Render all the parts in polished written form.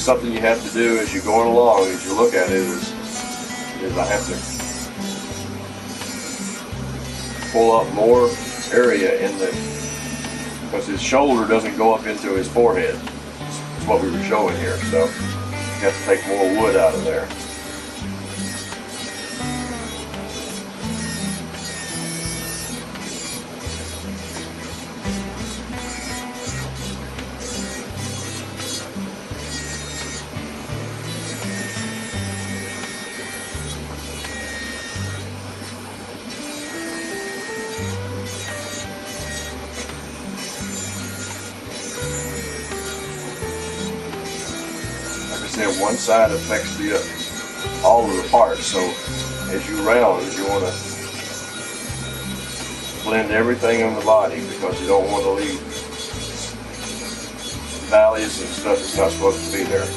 something you have to do as you're going along, as you look at it, is I have to pull up more area in the, because his shoulder doesn't go up into his forehead. That's what we were showing here, so you have to take more wood out of there. One side affects all of the parts, so as you round, you want to blend everything in the body, because you don't want to leave valleys and stuff that's not supposed to be there.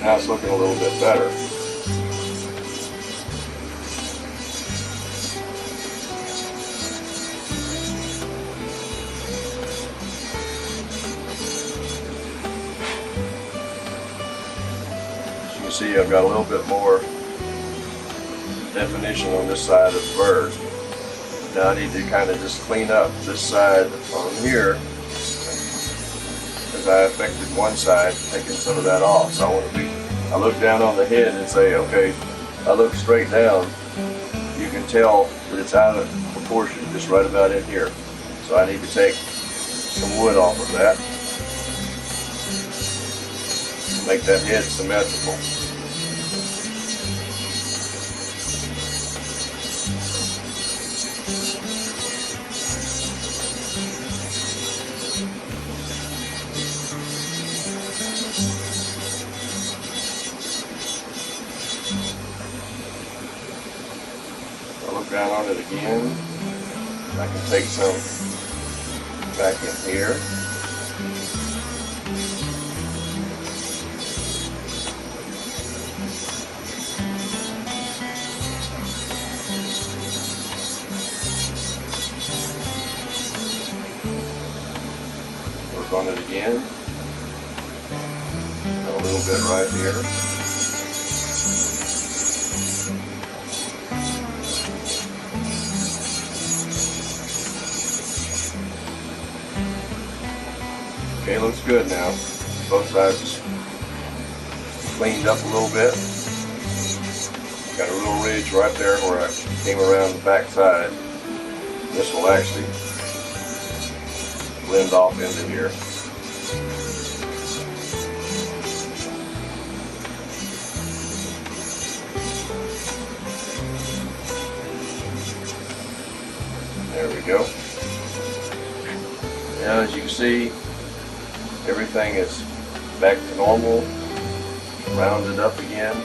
Now it's looking a little bit better. As you can see, I've got a little bit more definition on this side of the bird. Now I need to kind of just clean up this side on here, because I affected one side, taking some of that off. So I look down on the head and say, okay, I look straight down, you can tell that it's out of proportion, just right about in here. So I need to take some wood off of that, make that head symmetrical. Down on it again. I can take some back in here. Work on it again. A little bit right here. Okay, looks good now. Both sides cleaned up a little bit. Got a little ridge right there where I came around the back side. This will actually blend off into here. There we go. Now, as you can see, everything is back to normal, rounded up again,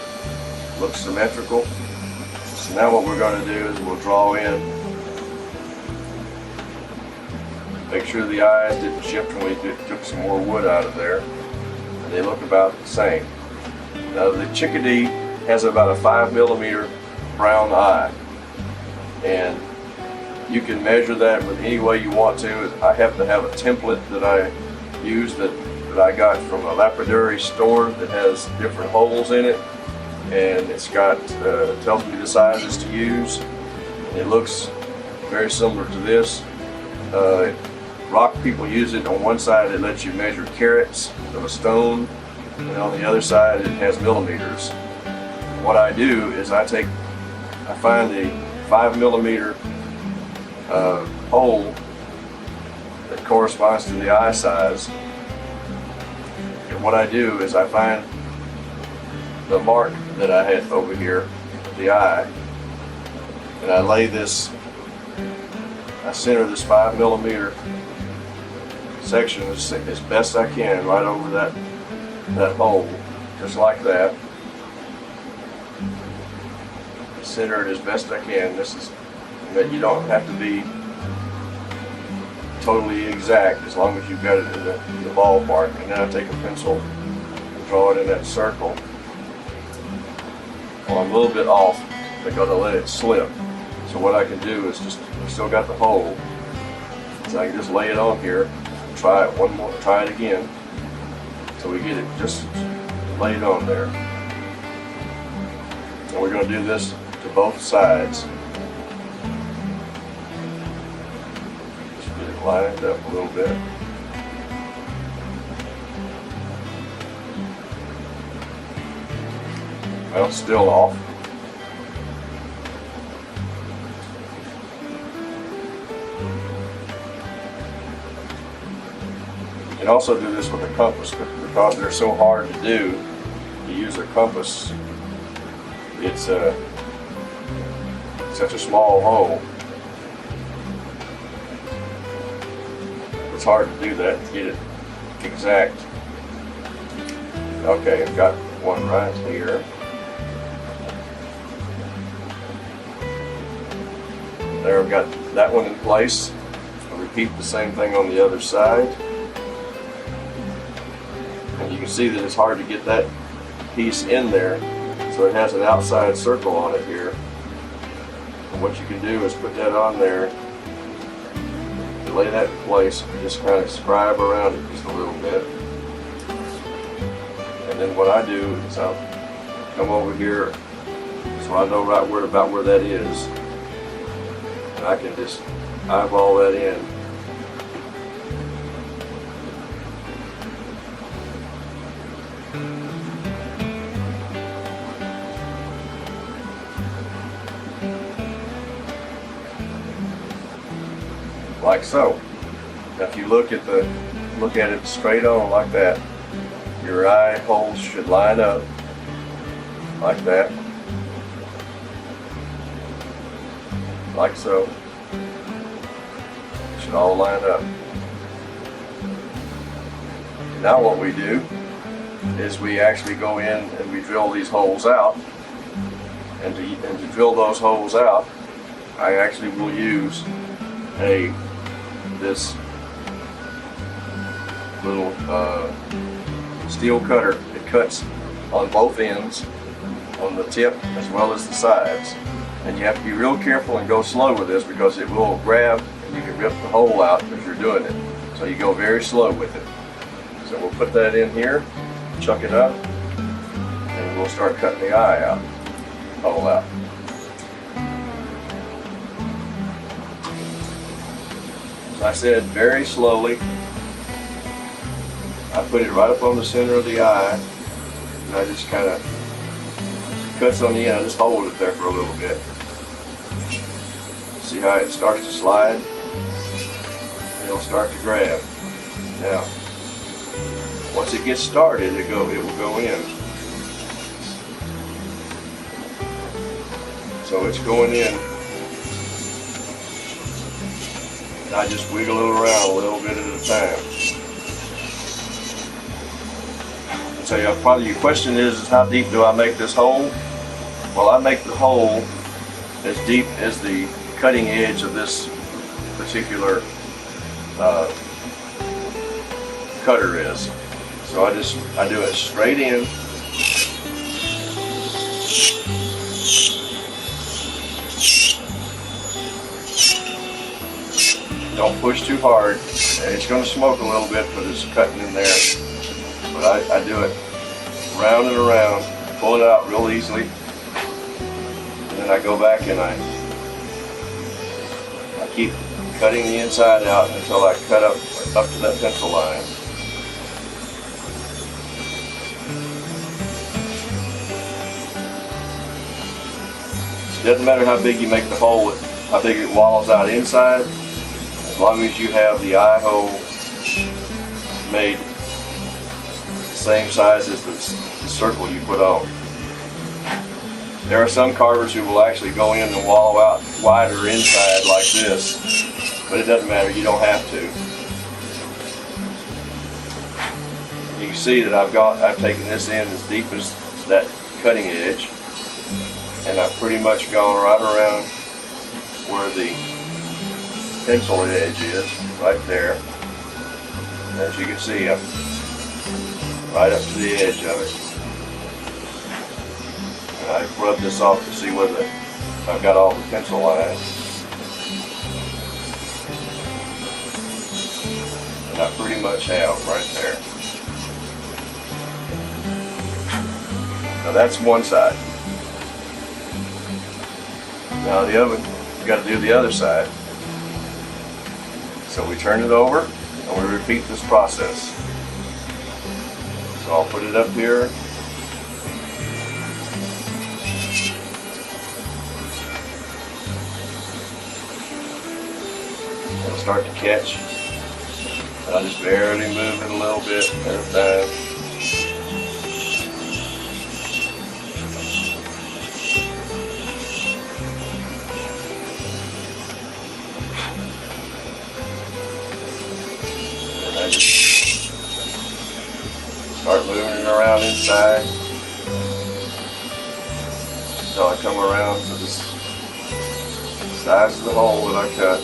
looks symmetrical. So now what we're going to do is we'll draw in, make sure the eyes didn't shift when we took some more wood out of there, and they look about the same. Now the Chickadee has about a 5mm brown eye, and you can measure that with any way you want to. I happen to have a template that I use that I got from a lapidary store that has different holes in it, and it's got tells me the sizes to use. It looks very similar to this. Rock people use it. On one side it lets you measure carats of a stone, and on the other side it has millimeters. What I do is I find the 5mm hole that corresponds to the eye size, and what I do is I find the mark that I had over here, the eye, and I lay this, I center this 5mm section as best I can right over that hole, just like that. Center it as best I can. This is that you don't have to be totally exact, as long as you've got it in the ballpark. And then I take a pencil and draw it in that circle. Well, I'm a little bit off because I let it slip. So what I can do is just, I still got the hole, so I can just lay it on here, try it one more, try it again, so we get it just laid on there. And we're going to do this to both sides. Just get it lined up a little bit. Well, still off. You can also do this with a compass, but because they're so hard to do, to use a compass, it's such a small hole. It's hard to do that, to get it exact. Okay, I've got one right here. There, I've got that one in place. I'll repeat the same thing on the other side. And you can see that it's hard to get that piece in there, so it has an outside circle on it here. And what you can do is put that on there, lay that in place, and just kind of scribe around it just a little bit. And then what I do is I'll come over here, so I know right about where that is. And I can just eyeball that in. Like so. Now if you look at it straight on like that, your eye holes should line up like that. Like so. It should all line up. Now what we do is we actually go in and we drill these holes out. And to drill those holes out, I actually will use this little steel cutter. It cuts on both ends, on the tip as well as the sides. And you have to be real careful and go slow with this because it will grab and you can rip the hole out as you're doing it. So you go very slow with it. So we'll put that in here, chuck it up, and we'll start cutting the eye out, hole out. As I said, very slowly. I put it right up on the center of the eye, and I just kind of cuts on the end. I just hold it there for a little bit. See how it starts to slide? And it'll start to grab. Now, once it gets started, it will go in. So it's going in. And I just wiggle it around a little bit at a time. So probably your question is how deep do I make this hole? Well, I make the hole as deep as the cutting edge of this particular cutter is. So I do it straight in. Don't push too hard. It's going to smoke a little bit, but it's cutting in there. But I do it round and around, pull it out real easily, and then I go back and I keep cutting the inside out until I cut up to that pencil line. It doesn't matter how big you make the hole, how big it walls out inside, as long as you have the eye hole made the same size as the circle you put on. There are some carvers who will actually go in and wallow out wider inside like this, but it doesn't matter, you don't have to. You can see that I've taken this in as deep as that cutting edge, and I've pretty much gone right around where the pencil edge is, right there. As you can see, I'm right up to the edge of it. And I rub this off to see whether I've got all the pencil lines. And I pretty much have right there. Now that's one side. Now the other, you got to do the other side. So we turn it over and we repeat this process. So I'll put it up here. It'll start to catch. And I'll just barely move it a little bit at a time. I just start moving it around inside until I come around to the size of the hole that I cut.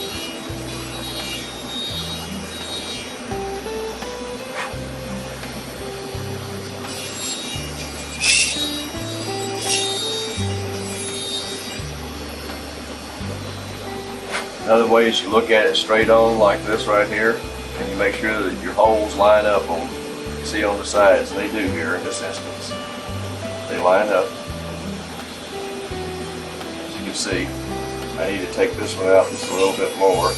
Another way is you look at it straight on like this right here, and you make sure that your holes line up on, see on the sides. They do here in this instance. They line up. As you can see, I need to take this one out just a little bit more.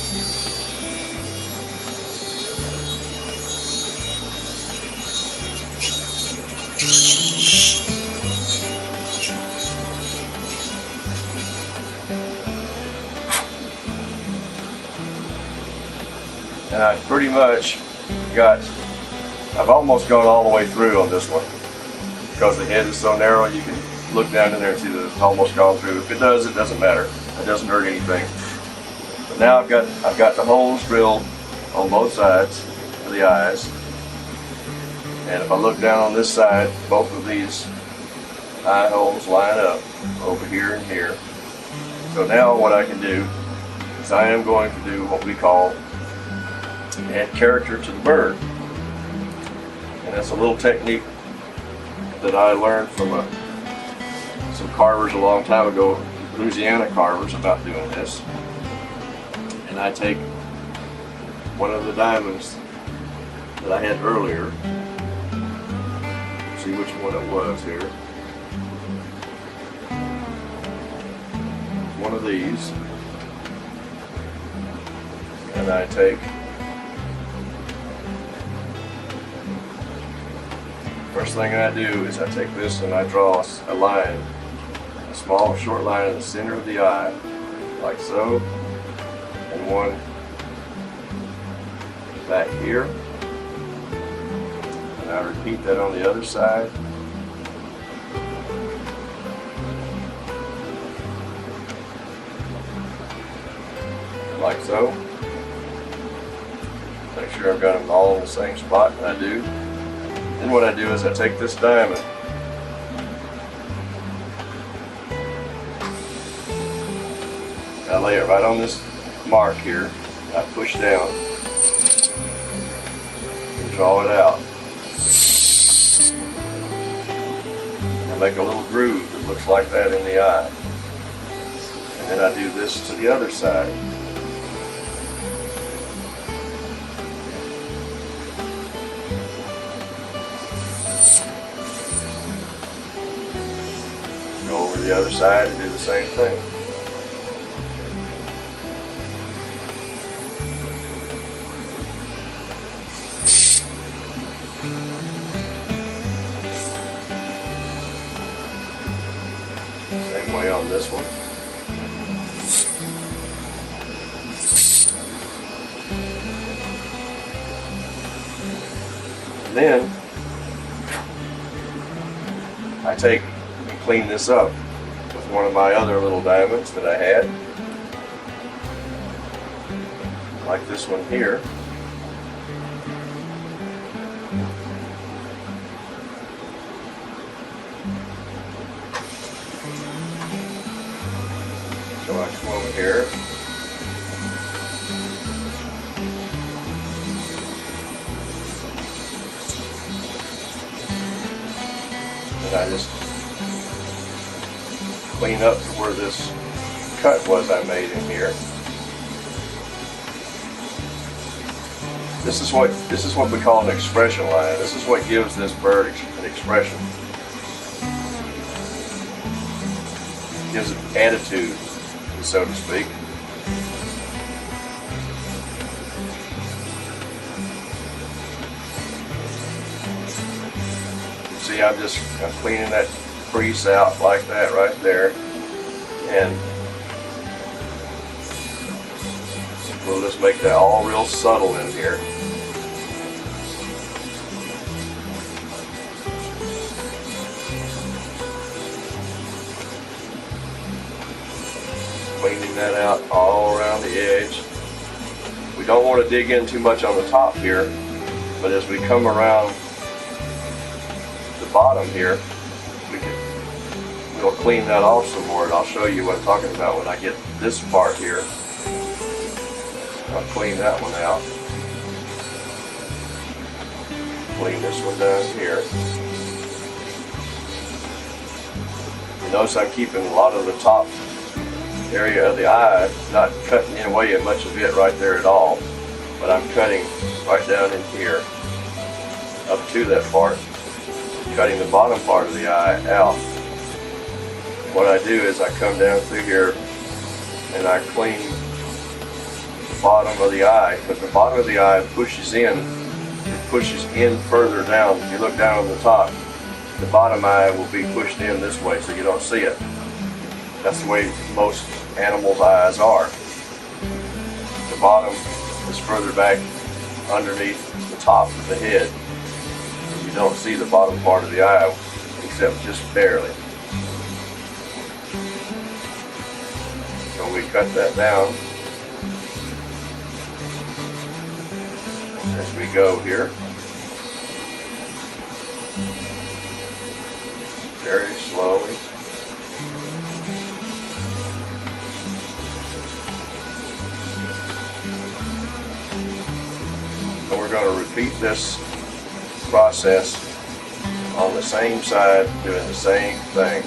And I pretty much I've almost gone all the way through on this one. Because the head is so narrow, you can look down in there and see that it's almost gone through. If it does, it doesn't matter. It doesn't hurt anything. But now I've got the holes drilled on both sides for the eyes. And if I look down on this side, both of these eye holes line up over here and here. So now what I can do is I am going to do what we call add character to the bird. And that's a little technique that I learned from some carvers a long time ago, Louisiana carvers, about doing this. And I take one of the diamonds that I had earlier, see which one it was here, one of these, and I take first thing I do is I take this and I draw a line, a small short line in the center of the eye, like so, and one back here, and I repeat that on the other side. Like so. Make sure I've got them all in the same spot, and I do. Then what I do is I take this diamond and I lay it right on this mark here. I push down and draw it out. I make a little groove that looks like that in the eye. And then I do this to the other side. Go over to the other side and do the same thing. Same way on this one. And then I take and clean this up with one of my other little diamonds that I had, like this one here. So I come over here. And I just clean up to where this cut was I made in here. This is what we call an expression line. This is what gives this bird an expression. Gives it attitude, so to speak. See, I'm cleaning that crease out like that right there, and we'll just make that all real subtle in here. Cleaning that out all around the edge. We don't want to dig in too much on the top here, but as we come around the bottom here, we'll clean that off some more, and I'll show you what I'm talking about when I get this part here. I'll clean that one out. Clean this one down here. You notice I'm keeping a lot of the top area of the eye, not cutting away much of it right there at all, but I'm cutting right down in here up to that part, cutting the bottom part of the eye out. What I do is I come down through here and I clean the bottom of the eye, because the bottom of the eye pushes in further down. If you look down on the top, the bottom eye will be pushed in this way so you don't see it. That's the way most animals' eyes are. The bottom is further back underneath the top of the head. You don't see the bottom part of the eye except just barely. So we cut that down as we go here. Very slowly. And we're going to repeat this process on the same side, doing the same thing.